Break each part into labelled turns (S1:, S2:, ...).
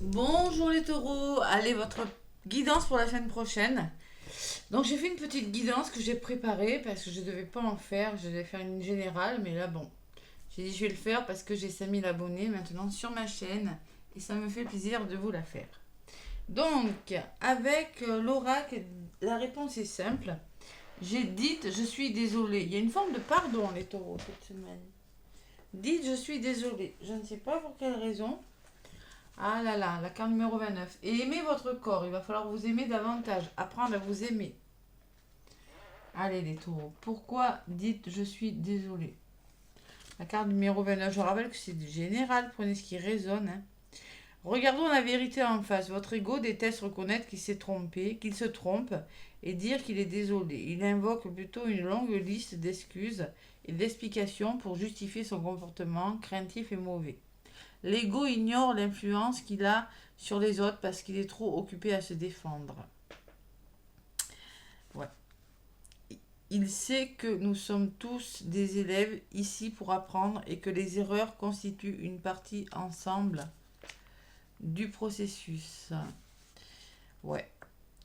S1: Bonjour les taureaux, allez votre guidance pour la semaine prochaine. Donc j'ai fait une petite guidance que j'ai préparée parce que je ne devais pas en faire, je devais faire une générale, mais là bon, j'ai dit je vais le faire parce que j'ai 5000 abonnés maintenant sur ma chaîne et ça me fait plaisir de vous la faire. Donc avec l'oracle, la réponse est simple. J'ai dit je suis désolée. Il y a une forme de pardon les taureaux cette semaine. Dites je suis désolée. Je ne sais pas pour quelle raison. Ah là là, la carte numéro 29. Et aimez votre corps. Il va falloir vous aimer davantage. Apprendre à vous aimer. Allez les taureaux. Pourquoi dites je suis désolé? La carte numéro 29. Je rappelle que c'est du général. Prenez ce qui résonne. Hein. Regardons la vérité en face. Votre ego déteste reconnaître qu'il s'est trompé, qu'il se trompe et dire qu'il est désolé. Il invoque plutôt une longue liste d'excuses et d'explications pour justifier son comportement craintif et mauvais. L'ego ignore l'influence qu'il a sur les autres parce qu'il est trop occupé à se défendre. Ouais. Il sait que nous sommes tous des élèves ici pour apprendre et que les erreurs constituent une partie ensemble du processus. Ouais.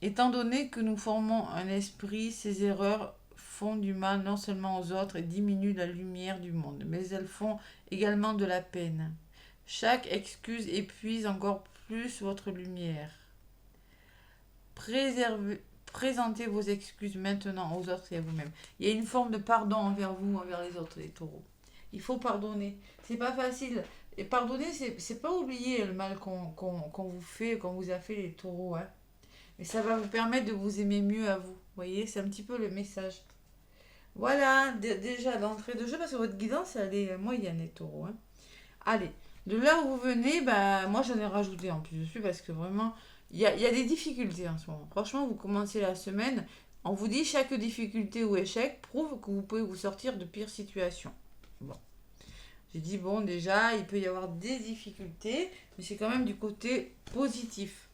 S1: Étant donné que nous formons un esprit, ces erreurs font du mal non seulement aux autres et diminuent la lumière du monde, mais elles font également de la peine. Chaque excuse épuise encore plus votre lumière. Présentez vos excuses maintenant aux autres et à vous-même. Il y a une forme de pardon envers vous, envers les autres, les taureaux. Il faut pardonner. C'est pas facile. Et pardonner, c'est pas oublier le mal qu'on vous fait, qu'on vous a fait, les taureaux. Hein. Mais ça va vous permettre de vous aimer mieux à vous. Vous voyez, c'est un petit peu le message. Voilà, déjà d'entrée de jeu, parce que votre guidance, elle est moyenne, les taureaux. Hein. Allez, de là où vous venez, bah, moi j'en ai rajouté en plus dessus parce que vraiment, il y a des difficultés en ce moment. Franchement, vous commencez la semaine, on vous dit chaque difficulté ou échec prouve que vous pouvez vous sortir de pires situations. Bon, j'ai dit, bon, déjà, il peut y avoir des difficultés, mais c'est quand même du côté positif.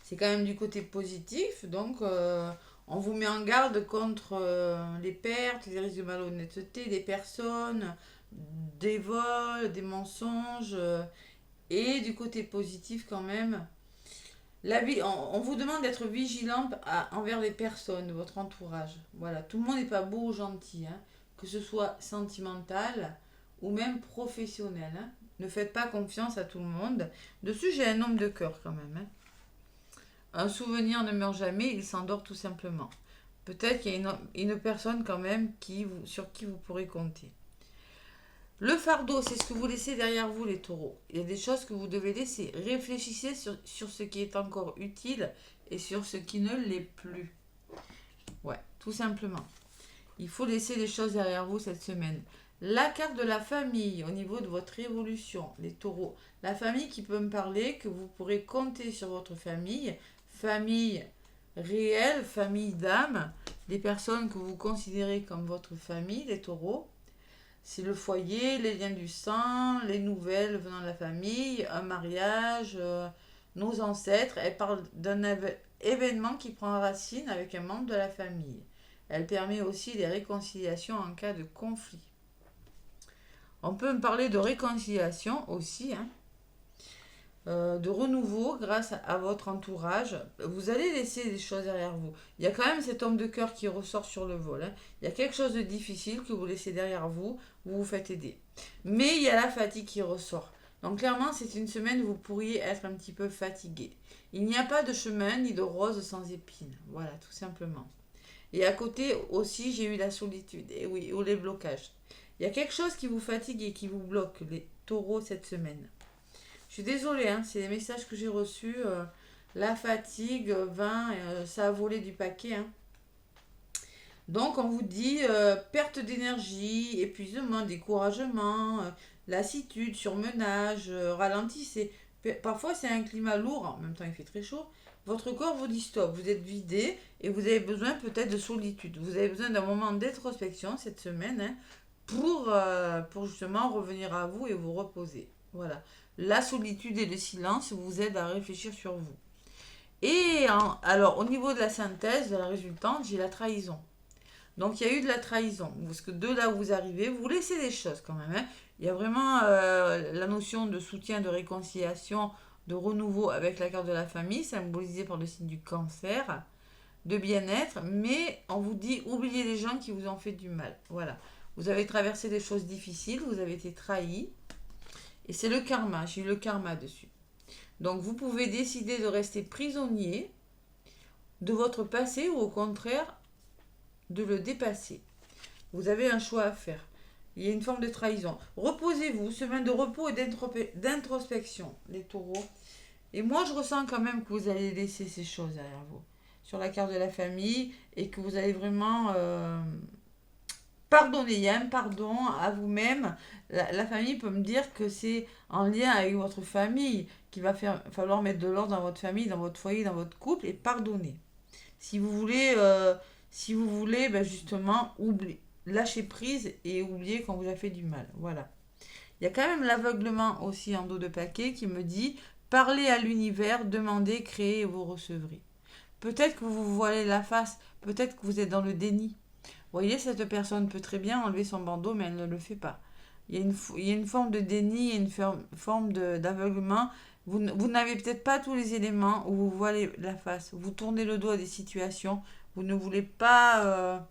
S1: C'est quand même du côté positif, donc on vous met en garde contre les pertes, les risques de malhonnêteté des personnes, des vols, des mensonges, et du côté positif quand même. On vous demande d'être vigilant envers les personnes de votre entourage. Voilà, tout le monde n'est pas beau ou gentil, hein, que ce soit sentimental ou même professionnel. Hein. Ne faites pas confiance à tout le monde. Dessus, j'ai un homme de cœur quand même. Hein. Un souvenir ne meurt jamais, il s'endort tout simplement. Peut-être qu'il y a une personne quand même sur qui vous pourrez compter. Le fardeau, c'est ce que vous laissez derrière vous, les taureaux. Il y a des choses que vous devez laisser. Réfléchissez sur ce qui est encore utile et sur ce qui ne l'est plus. Ouais, tout simplement. Il faut laisser les choses derrière vous cette semaine. La carte de la famille au niveau de votre évolution, les taureaux. La famille qui peut me parler, que vous pourrez compter sur votre famille. Famille réelle, famille d'âme. Les personnes que vous considérez comme votre famille, les taureaux. C'est le foyer, les liens du sang, les nouvelles venant de la famille, un mariage, nos ancêtres. Elle parle d'un événement qui prend racine avec un membre de la famille. Elle permet aussi des réconciliations en cas de conflit. On peut me parler de réconciliation aussi, hein, de renouveau grâce à votre entourage. Vous allez laisser des choses derrière vous. Il y a quand même cet homme de cœur qui ressort sur le vol. Hein. Il y a quelque chose de difficile que vous laissez derrière vous, vous vous faites aider. Mais il y a la fatigue qui ressort. Donc clairement, c'est une semaine où vous pourriez être un petit peu fatigué. Il n'y a pas de chemin ni de rose sans épines. Voilà, tout simplement. Et à côté aussi, j'ai eu la solitude. Et oui, ou les blocages. Il y a quelque chose qui vous fatigue et qui vous bloque, les taureaux, cette semaine. Je suis désolée, hein, c'est les messages que j'ai reçus. La fatigue, ça a volé du paquet. Hein. Donc, on vous dit perte d'énergie, épuisement, découragement, lassitude, surmenage, ralentissez. Parfois, c'est un climat lourd, en même temps, il fait très chaud. Votre corps vous dit stop, vous êtes vidé et vous avez besoin peut-être de solitude. Vous avez besoin d'un moment d'introspection cette semaine hein, pour justement revenir à vous et vous reposer. Voilà. La solitude et le silence vous aident à réfléchir sur vous. Alors, au niveau de la synthèse, de la résultante, j'ai la trahison. Donc, il y a eu de la trahison. Parce que de là où vous arrivez, vous laissez des choses quand même. Hein. Il y a vraiment la notion de soutien, de réconciliation de renouveau avec la carte de la famille, symbolisée par le signe du cancer, de bien-être, mais on vous dit oubliez les gens qui vous ont fait du mal. Voilà. Vous avez traversé des choses difficiles, vous avez été trahi, et c'est le karma, j'ai eu le karma dessus. Donc vous pouvez décider de rester prisonnier de votre passé ou au contraire de le dépasser. Vous avez un choix à faire. Il y a une forme de trahison. Reposez-vous, semaine de repos et d'introspection, les taureaux. Et moi, je ressens quand même que vous allez laisser ces choses derrière vous. Sur la carte de la famille, et que vous allez vraiment pardonner. Il y a un pardon à vous-même. La famille peut me dire que c'est en lien avec votre famille qu'il va falloir mettre de l'ordre dans votre famille, dans votre foyer, dans votre couple, et pardonner. Si vous voulez, ben justement, lâcher prise et oublier qu'on vous a fait du mal. Voilà. Il y a quand même l'aveuglement aussi en dos de paquet qui me dit parlez à l'univers, demandez, créez et vous recevrez. Peut-être que vous vous voilez la face, peut-être que vous êtes dans le déni. Vous voyez, cette personne peut très bien enlever son bandeau, mais elle ne le fait pas. Il y a une forme de déni, il y a une forme d'aveuglement. Vous n'avez peut-être pas tous les éléments où vous voilez la face. Vous tournez le dos à des situations. Vous ne voulez pas...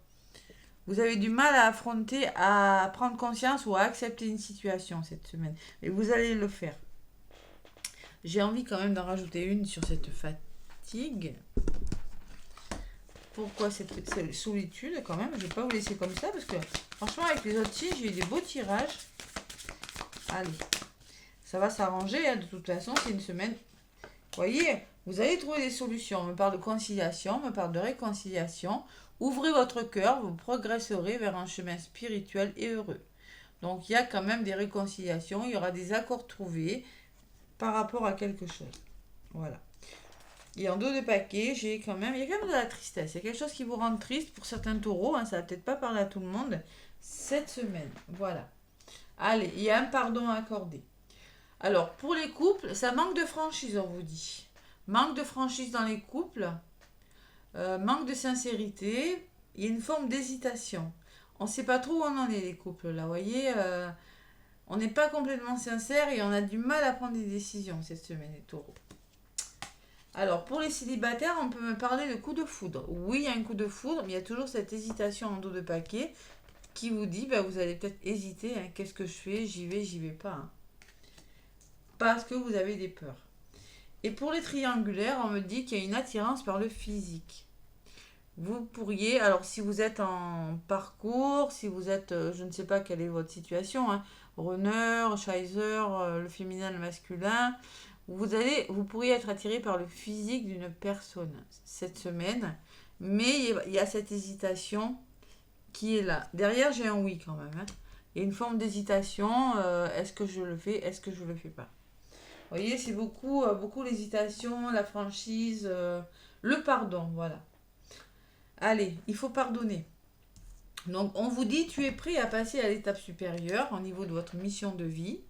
S1: vous avez du mal à affronter, à prendre conscience ou à accepter une situation cette semaine. Mais vous allez le faire. J'ai envie quand même d'en rajouter une sur cette fatigue. Pourquoi cette solitude quand même? Je ne vais pas vous laisser comme ça parce que franchement avec les autres signes j'ai eu des beaux tirages. Allez, ça va s'arranger hein, de toute façon c'est une semaine. Vous voyez, vous allez trouver des solutions. On me parle de conciliation, on me parle de réconciliation. Ouvrez votre cœur, vous progresserez vers un chemin spirituel et heureux. Donc il y a quand même des réconciliations, il y aura des accords trouvés par rapport à quelque chose. Voilà. Et en dos de paquet, il y a quand même de la tristesse. Il y a quelque chose qui vous rend triste pour certains taureaux. Hein, ça va peut-être pas parler à tout le monde cette semaine. Voilà. Allez, il y a un pardon à accorder. Alors, pour les couples, ça manque de franchise, on vous dit. Manque de franchise dans les couples. Manque de sincérité. Il y a une forme d'hésitation. On ne sait pas trop où on en est, les couples, là. Vous voyez, on n'est pas complètement sincère et on a du mal à prendre des décisions cette semaine, les taureaux. Alors, pour les célibataires, on peut me parler de coup de foudre. Oui, il y a un coup de foudre, mais il y a toujours cette hésitation en dos de paquet qui vous dit, vous allez peut-être hésiter, hein, qu'est-ce que je fais, j'y vais pas. Hein. Parce que vous avez des peurs. Et pour les triangulaires, on me dit qu'il y a une attirance par le physique. Vous pourriez, alors si vous êtes en parcours, si vous êtes, je ne sais pas quelle est votre situation, hein, runner, chaser, le féminin, le masculin, vous pourriez être attiré par le physique d'une personne cette semaine, mais il y a cette hésitation qui est là. Derrière, j'ai un oui quand même. Hein. Il y a une forme d'hésitation, est-ce que je le fais, est-ce que je le fais pas. Vous voyez, c'est beaucoup l'hésitation, la franchise, le pardon, voilà. Allez, il faut pardonner. Donc, on vous dit, tu es prêt à passer à l'étape supérieure au niveau de votre mission de vie,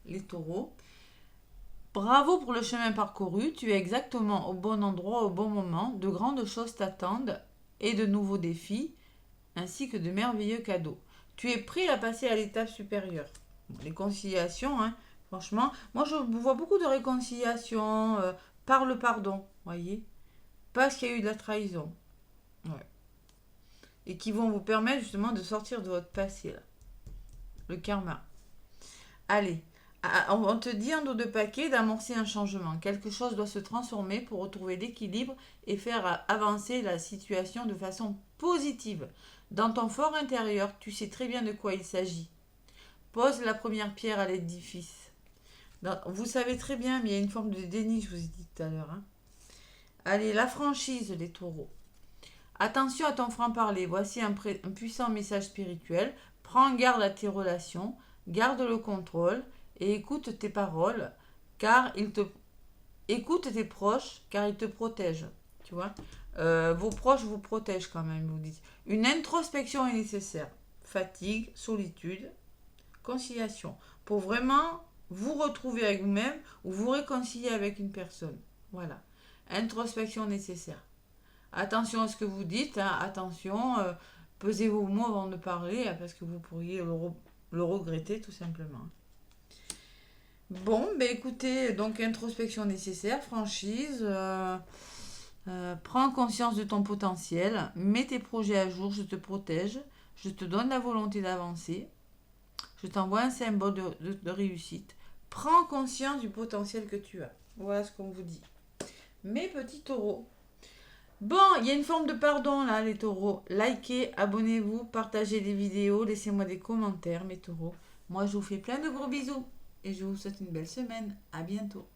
S1: les taureaux. Bravo pour le chemin parcouru, tu es exactement au bon endroit au bon moment. De grandes choses t'attendent et de nouveaux défis, ainsi que de merveilleux cadeaux. Tu es prêt à passer à l'étape supérieure. Les conciliations, hein, franchement, moi je vois beaucoup de réconciliation par le pardon, voyez, parce qu'il y a eu de la trahison. Ouais. Et qui vont vous permettre justement de sortir de votre passé, là. Le karma. Allez. On te dit en dos de paquet d'amorcer un changement. Quelque chose doit se transformer pour retrouver l'équilibre et faire avancer la situation de façon positive. Dans ton fort intérieur, tu sais très bien de quoi il s'agit. Pose la première pierre à l'édifice. Vous savez très bien, mais il y a une forme de déni, je vous ai dit tout à l'heure. Hein. Allez, la franchise, les taureaux. Attention à ton franc-parler. Voici un puissant message spirituel. Prends garde à tes relations. Garde le contrôle. Et écoute tes paroles, écoute tes proches, car ils te protègent. Tu vois, vos proches vous protègent quand même, vous dites. Une introspection est nécessaire. Fatigue, solitude, conciliation. Pour vraiment vous retrouver avec vous-même ou vous réconcilier avec une personne. Voilà. Introspection nécessaire. Attention à ce que vous dites. Hein, attention, pesez vos mots avant de parler, parce que vous pourriez le regretter tout simplement. Bon, ben écoutez, donc introspection nécessaire, franchise, prends conscience de ton potentiel, mets tes projets à jour, je te protège, je te donne la volonté d'avancer, je t'envoie un symbole de réussite. Prends conscience du potentiel que tu as. Voilà ce qu'on vous dit. Mes petits taureaux. Bon, il y a une forme de pardon là, les taureaux. Likez, abonnez-vous, partagez les vidéos, laissez-moi des commentaires, mes taureaux. Moi, je vous fais plein de gros bisous et je vous souhaite une belle semaine. À bientôt.